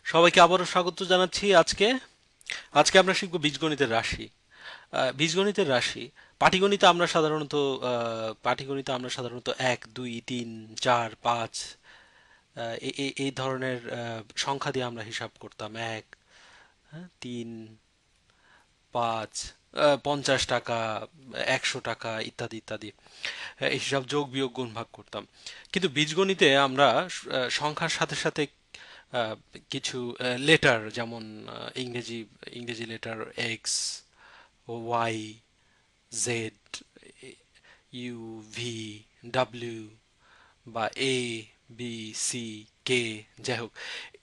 সবাইকে আবারও স্বাগত জানাচ্ছি। আজকে আজকে আমরা শিখব বীজগণিতের রাশি। বীজগণিতের রাশি পাটিগণিতে আমরা সাধারণত 1 2 3 4 5 এই ধরনের সংখ্যা দিয়ে আমরা হিসাব করতাম। 1, 3, 5, 50 টাকা, 100 টাকা ইত্যাদি ইত্যাদি। এই হিসাব যোগ বিয়োগ গুণ ভাগ করতাম। কিন্তু বীজগণিতে আমরা সংখ্যার সাথে সাথে আহ, কিছু লেটার, যেমন ইংরেজি ইংরেজি letter X, Y, Z, U, V, W বা এ, বি, সি, কে, যাই হোক,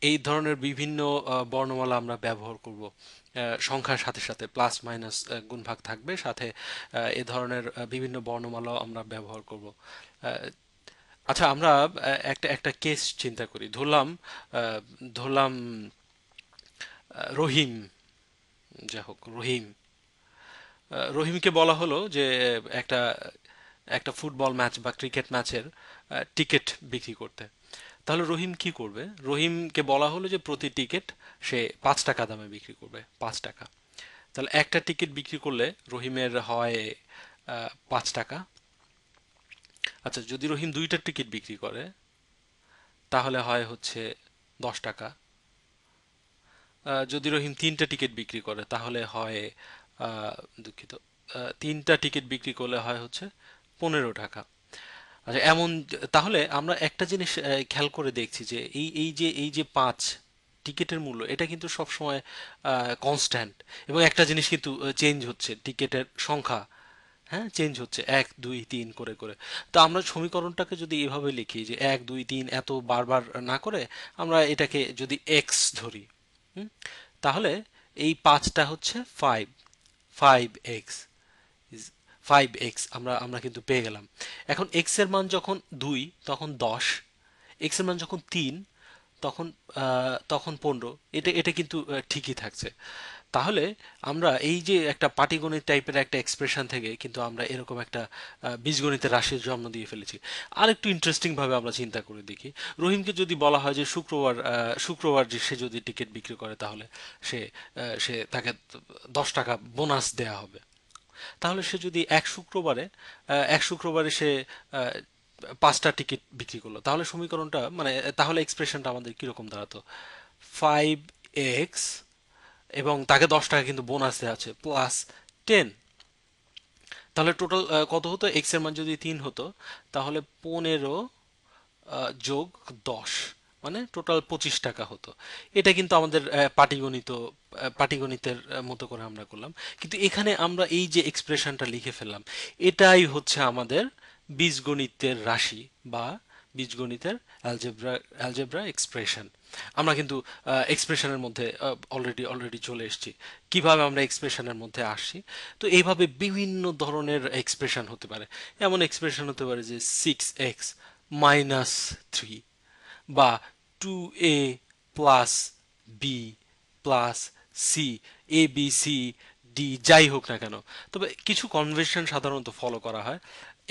এই ধরনের বিভিন্ন বর্ণমালা আমরা ব্যবহার করব। সংখ্যার সাথে সাথে প্লাস মাইনাস গুণভাগ থাকবে, সাথে এ ধরনের বিভিন্ন বর্ণমালাও আমরা ব্যবহার করব। আহ, আচ্ছা, আমরা একটা একটা কেস চিন্তা করি। ধরলাম রহিম, যাই হোক, রহিমকে বলা হলো যে একটা একটা ফুটবল ম্যাচ বা ক্রিকেট ম্যাচের টিকিট বিক্রি করতে। তাহলে রহিম কি করবে? রহিমকে বলা হলো যে প্রতি টিকিট সে 5 টাকা দামে বিক্রি করবে, 5 টাকা। তাহলে একটা টিকিট বিক্রি করলে রহিমের হয় 5 টাকা। আচ্ছা, যদি রহিম দুইটা টিকিট বিক্রি করে তাহলে হয় হচ্ছে 10 টাকা। যদি রহিম তিনটা টিকিট বিক্রি করে তাহলে হয়, আহ, দুঃখিত, তিনটা টিকিট বিক্রি করলে হয় হচ্ছে 15 টাকা। আচ্ছা, তাহলে আমরা একটা জিনিস খেয়াল করে দেখছি যে এই যে 5 টিকিটের মূল্য, এটা কিন্তু সবসময় কনস্ট্যান্ট, এবং একটা জিনিস কিন্তু চেঞ্জ হচ্ছে, টিকিটের সংখ্যা। হ্যাঁ, চেঞ্জ হচ্ছে 1 2 3 করে করে। তো আমরা সমীকরণটাকে যদি এভাবে লিখি যে 1 2 3 এত বারবার না করে আমরা এটাকে যদি এক্স ধরি, হুম, তাহলে এই 5টা হচ্ছে 5 এক্স, 5 এক্স আমরা আমরা কিন্তু পেয়ে গেলাম। এখন এক্স এর মান যখন 2 তখন 10, এক্স এর মান যখন 3 তখন তখন 15। এটা এটা কিন্তু ঠিকই থাকছে। তাহলে আমরা এই যে একটা পাটিগণিত টাইপের একটা এক্সপ্রেশন থেকে কিন্তু আমরা এরকম একটা বীজগণিতের রাশির জন্ম দিয়ে ফেলেছি। আর একটু ইন্টারেস্টিং ভাবে আমরা চিন্তা করে দেখি, রহিমকে যদি বলা হয় যে শুক্রবার যে সে যদি টিকিট বিক্রি করে তাহলে সে তাকে 10 টাকা বোনাস দেয়া হবে। তাহলে সে যদি এক শুক্রবারে সে আহ, 5টা টিকিট বিক্রি করলো, তাহলে সমীকরণটা মানে তাহলে এক্সপ্রেশনটা আমাদের কিরকম দাঁড়াতো? 5 এক্স, এবং তাকে 10 টাকা কিন্তু বোনাস দেওয়া আছে, +10। তাহলে টোটাল কত হতো? এক্স এর মান যদি 3 হতো তাহলে 15 যোগ 10, মানে টোটাল 25 টাকা হতো। এটা কিন্তু আমাদের পাটিগণিতের মতো করে আমরা করলাম। কিন্তু এখানে আমরা এই যে এক্সপ্রেশনটা লিখে ফেললাম, এটাই হচ্ছে আমাদের বীজগণিতের রাশি বা বীজগণিতের অ্যালজেব্রা এক্সপ্রেশন। আমরা কিন্তু এক্সপ্রেশনের মধ্যে অলরেডি চলে এসেছি। কিভাবে আমরা এক্সপ্রেশনের মধ্যে আসছি? তো এইভাবে বিভিন্ন ধরনের এক্সপ্রেশন হতে পারে। এমন এক্সপ্রেশন হতে পারে যে 6x - 3, বা 2a plus B plus C, ABCD যাই হোক না কেন। তবে কিছু কনভেনশন সাধারণত ফলো করা হয়।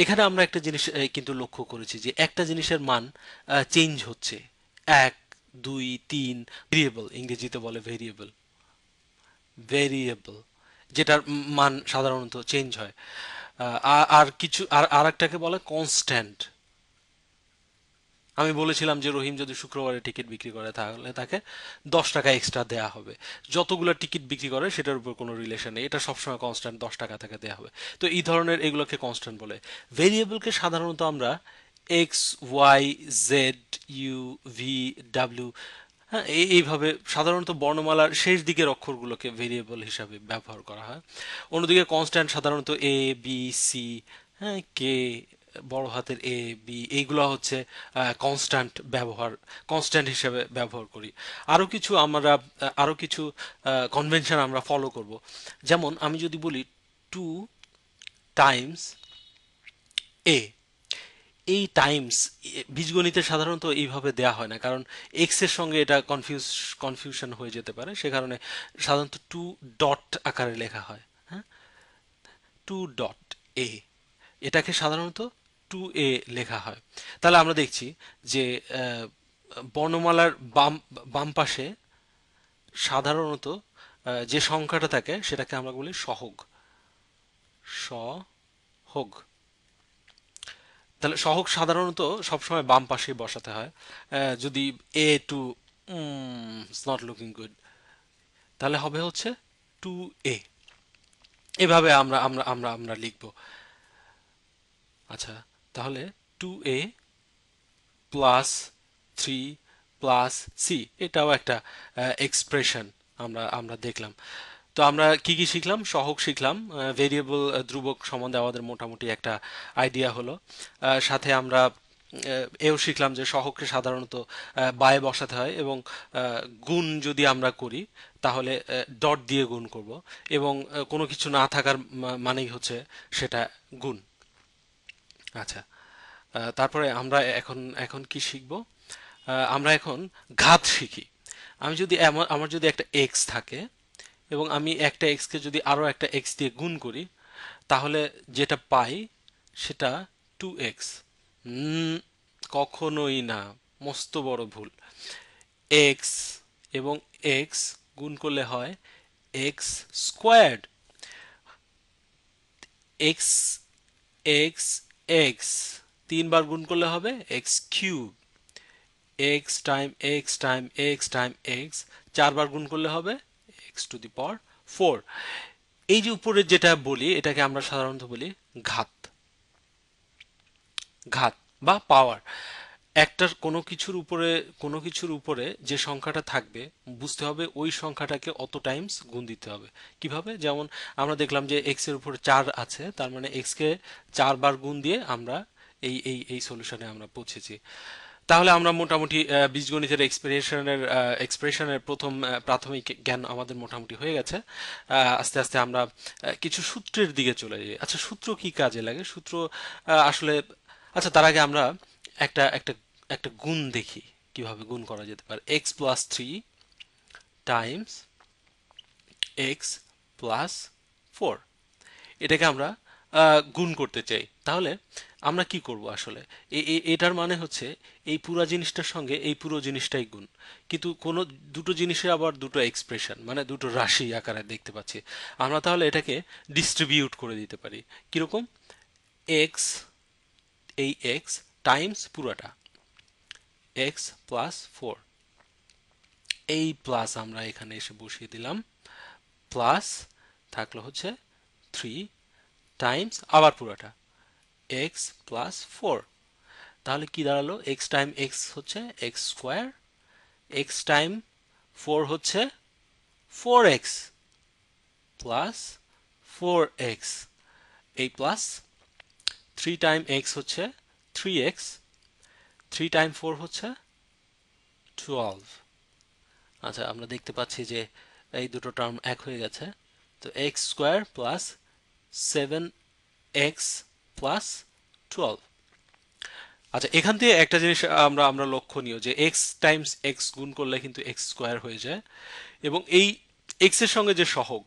এখানে আমরা একটা জিনিস কিন্তু লক্ষ্য করেছি যে একটা জিনিসের মান চেঞ্জ হচ্ছে। 1 2 3, ভেরিয়েবল, ইংরেজিতে বলে ভেরিয়েবল, যেটার মান সাধারণত চেঞ্জ হয়। আর একটাকে বলে কনস্ট্যান্ট। আমি বলেছিলাম যে রহিম যদি শুক্রবারে টিকিট বিক্রি করে তাহলে তাকে 10 টাকা এক্সট্রা দেয়া হবে। যতগুলো টিকিট বিক্রি করে সেটার উপর কোনো রিলেশন নেই, এটা সবসময় কনস্ট্যান্ট, 10 টাকা তাকে দেয়া হবে। তো এই ধরনের এগুলোকে কনস্ট্যান্ট বলে। ভেরিয়েবলকে সাধারণত আমরা X, Y, Z, U, V, W, হ্যাঁ, এইভাবে সাধারণত বর্ণমালার শেষ দিকের অক্ষরগুলোকে ভেরিয়েবল হিসাবে ব্যবহার করা হয়। অন্যদিকে কনস্ট্যান্ট সাধারণত এ, বি, সি, হ্যাঁ, কে, বড় হাতের এ, বি, এইগুলো হচ্ছে কনস্ট্যান্ট হিসেবে ব্যবহার করি। আরো কিছু কনভেনশন আমরা ফলো করব। যেমন আমি যদি বলি 2 টাইমস এ, এই টাইমস বীজগণিতে সাধারণত এইভাবে দেয়া হয় না, কারণ এক্স এর সঙ্গে এটা কনফিউশন হয়ে যেতে পারে, সে কারণে সাধারণত 2 ডট আকারে লেখা হয়। হ্যাঁ, 2 ডট এ, এটাকে সাধারণত 2a লেখা হয়। তাহলে আমরা দেখছি যে আহ, বর্ণমালার বাম বাম পাশে সাধারণত যে সংখ্যাটা থাকে সেটাকে আমরা বলি সহগ। সহগ। তাহলে সহগ সাধারণত সবসময় বাম পাশেই বসাতে হয়। যদি এ টু ইটস নট লুকিং গুড, তাহলে হবে হচ্ছে 2a। এভাবে আমরা আমরা আমরা আমরা লিখব। আচ্ছা, তাহলে 2a প্লাস 3 প্লাস সি, এটাও একটা এক্সপ্রেশন আমরা আমরা দেখলাম। তো আমরা কি কি শিখলাম? সহগ শিখলাম, ভেরিয়েবল ধ্রুবক সম্বন্ধে আমাদের মোটামুটি একটা আইডিয়া হলো। সাথে আমরা এও শিখলাম যে সহগকে সাধারণত বায়ে বসাতে হয়, এবং গুণ যদি আমরা করি তাহলে ডট দিয়ে গুণ করব, এবং কোনো কিছু না থাকার মানেই হচ্ছে সেটা গুণ। আচ্ছা, তারপরে আমরা এখন এখন কি শিখব? আমরা এখন ঘাত শিখি। আমি যদি আমার যদি একটা এক্স থাকে এবং আমি একটা এক্স কে যদি আরো একটা এক্স দিয়ে গুণ করি, তাহলে যেটা পাই সেটা 2x। কখনোই না, মস্ত বড় ভুল। এক্স এবং এক্স গুণ করলে হয় x squared. X x x তিনবার গুণ করলে হবে x cube. X time x time x time x চারবার গুণ করলে হবে এক্স টু দি পাওয়ার 4। এই যে উপরে যেটা বলি এটাকে আমরা সাধারণত বলি ঘাত। ঘাত বা পাওয়ার। একটা কোনো কিছুর উপরে যে সংখ্যাটা থাকবে, বুঝতে হবে ওই সংখ্যাটাকে অত টাইমস গুণ দিতে হবে। কিভাবে? যেমন আমরা দেখলাম যে এক্স এর উপরে 4 আছে, তার মানে এক্স কে 4 বার গুণ দিয়ে আমরা এই সলিউশনে আমরা পৌঁছেছি। তাহলে আমরা মোটামুটি বীজগণিতের এক্সপ্রেশনের প্রথম প্রাথমিক জ্ঞান আমাদের মোটামুটি হয়ে গেছে। আস্তে আস্তে আমরা কিছু সূত্রের দিকে চলে যাই। আচ্ছা, সূত্র কি কাজে লাগে? সূত্র আসলে, আচ্ছা তার আগে আমরা একটা একটা একটা গুণ দেখি, কিভাবে গুণ করা যেতে পারে। X plus 3 Times X plus 4, এটাকে আমরা গুণ করতে চাই। তাহলে আমরা কি করব আসলে? এটার মানে হচ্ছে এই পুরো জিনিসটার সঙ্গে এই পুরো জিনিসটাই গুণ। কিন্তু কোন দুটো জিনিসের আবার দুটো এক্সপ্রেশন, মানে দুটো রাশি আকারে দেখতে পাচ্ছি। আমরা তাহলে এটাকে ডিস্ট্রিবিউট করে দিতে পারি। কিরকম? এক্স, এই এক্স টাইমস পুরোটা এক্স প্লাস 4, এই প্লাস আমরা এখানে এসে বসিয়ে দিলাম, প্লাস থাকলো হচ্ছে 3 টাইমস আবার পুরোটা এক্স প্লাস 4। তাহলে কি দাঁড়ালো? এক্স টাইম এক্স হচ্ছে এক্স স্কোয়ার, এক্স টাইম 4 হচ্ছে 4x প্লাস 4x, এই প্লাস 3 টাইম x হচ্ছে 3x, 3 টাইম 4 হচ্ছে 12। আচ্ছা, আমরা দেখতে পাচ্ছি যে এই দুটো টার্ম এক হয়ে গেছে। তো x square plus 7x plus 12। আচ্ছা, এখান থেকে একটা জিনিস আমরা আমরা লক্ষণীয় যে এক্স টাইমস এক্স গুণ করলে কিন্তু এক্স স্কোয়ার হয়ে যায়, এবং এই এক্স এর সঙ্গে যে সহগ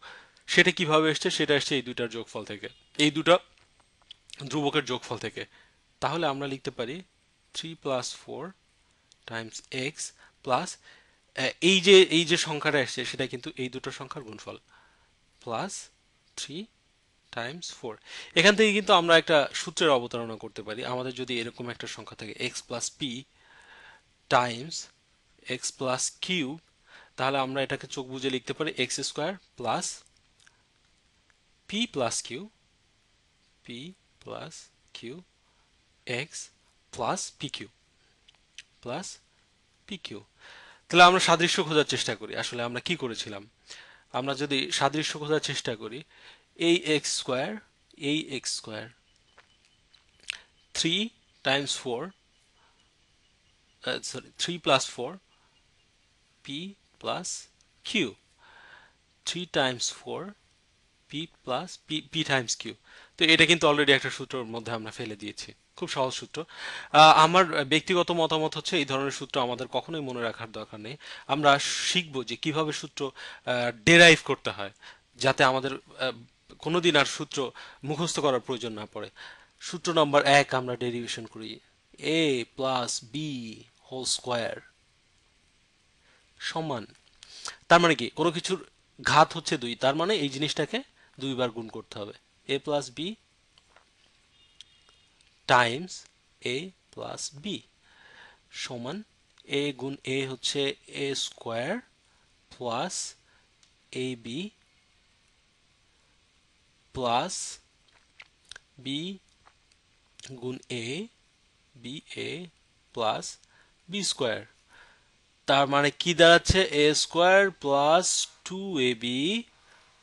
সেটা কিভাবে এসছে? সেটা এসছে এই দুইটার যোগফল থেকে, এই দুটা ধ্রুবকের যোগফল থেকে। তাহলে আমরা লিখতে পারি 3 + 4 টাইমস এক্স প্লাস, এই যে সংখ্যাটা এসছে সেটা কিন্তু এই দুটো সংখ্যার গুণফল, প্লাস 3 × 4। এখান থেকে কিন্তু আমরা একটা সূত্রের অবতারণা করতে পারি। আমাদের যদি এরকম একটা সংখ্যা থাকে X plus P times X plus cube, তাহলে আমরা এটাকে চোখ বুজে লিখতে পারি X square plus P plus Q, P plus Q X plus P Q plus P Q. তাহলে আমরা সাদৃশ্য খোঁজার চেষ্টা করি। আসলে আমরা কি করেছিলাম? আমরা যদি সাদৃশ্য খোঁজার চেষ্টা করি, এই X square 3 times 4, sorry 3 + 4 P plus Q, 3 times 4 P plus P times Q. তো এটা কিন্তু অলরেডি একটা সূত্রের মধ্যে আমরা ফেলে দিয়েছি, খুব সহজ সূত্র। আমার ব্যক্তিগত মতামত হচ্ছে এই ধরনের সূত্র আমাদের কখনোই মনে রাখার দরকার নেই। আমরা শিখবো যে কিভাবে সূত্র ডেরাইভ করতে হয়, যাতে আমাদের কোনোদিন আর সূত্র মুখস্থ করার প্রয়োজন না পড়ে। সূত্র নম্বর 1 আমরা ডেরিভেশন করি, এ প্লাস বি হোল স্কোয়ার সমান, তার মানে কি কোনো কিছুর ঘাত হচ্ছে 2, তার মানে এই জিনিসটাকে 2 বার গুণ করতে হবে। a plus b times a plus b সমান a গুণ a হচ্ছে a square plus a b plus b গুণ a b a plus b square. তার মানে কি দাঁড়াচ্ছে? A square plus 2ab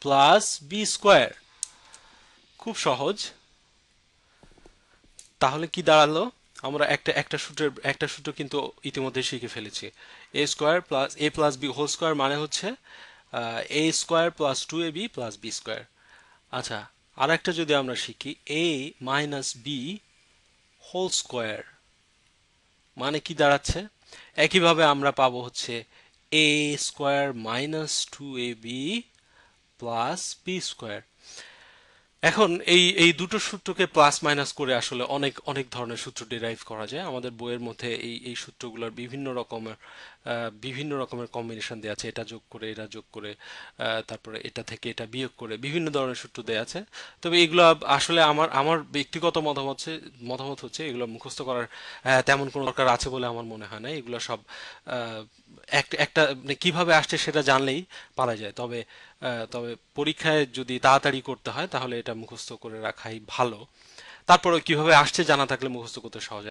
plus b square. খুব সহজ। তাহলে কি দাঁড়ালো? আমরা একটা সূত্র কিন্তু ইতিমধ্যে শিখে ফেলেছি। A square plus a plus b whole square মানে হচ্ছে a square plus 2ab plus b square. আচ্ছা, আর একটা যদি আমরা শিখি, a minus b whole square মানে কি দাঁড়াচ্ছে? একইভাবে আমরা পাবো হচ্ছে a square minus 2ab plus b square. এখন এই এই দুটো সূত্রকে প্লাস মাইনাস করে আসলে অনেক অনেক ধরনের সূত্র ডিরাইভ করা যায়। আমাদের বইয়ের মধ্যে এই এই সূত্রগুলোর বিভিন্ন রকমের কম্বিনেশন দেওয়া আছে, এটা যোগ করে এটা যোগ করে তারপরে এটা থেকে এটা বিয়োগ করে বিভিন্ন ধরনের সূত্র দেওয়া আছে। তবে এগুলো আসলে আমার আমার ব্যক্তিগত মতামত হচ্ছে এগুলো মুখস্থ করার তেমন কোনো দরকার আছে বলে আমার মনে হয় না। এগুলো সব আহ, একটা মানে কিভাবে আসছে সেটা জানলেই পারা যায়। তবে পরীক্ষায় যদি তাড়াতাড়ি করতে হয় তাহলে এটা মুখস্থ করে রাখাই ভালো। তারপরে কিভাবে আসছে জানা থাকলে মুখস্থ করতে সহজ হয়।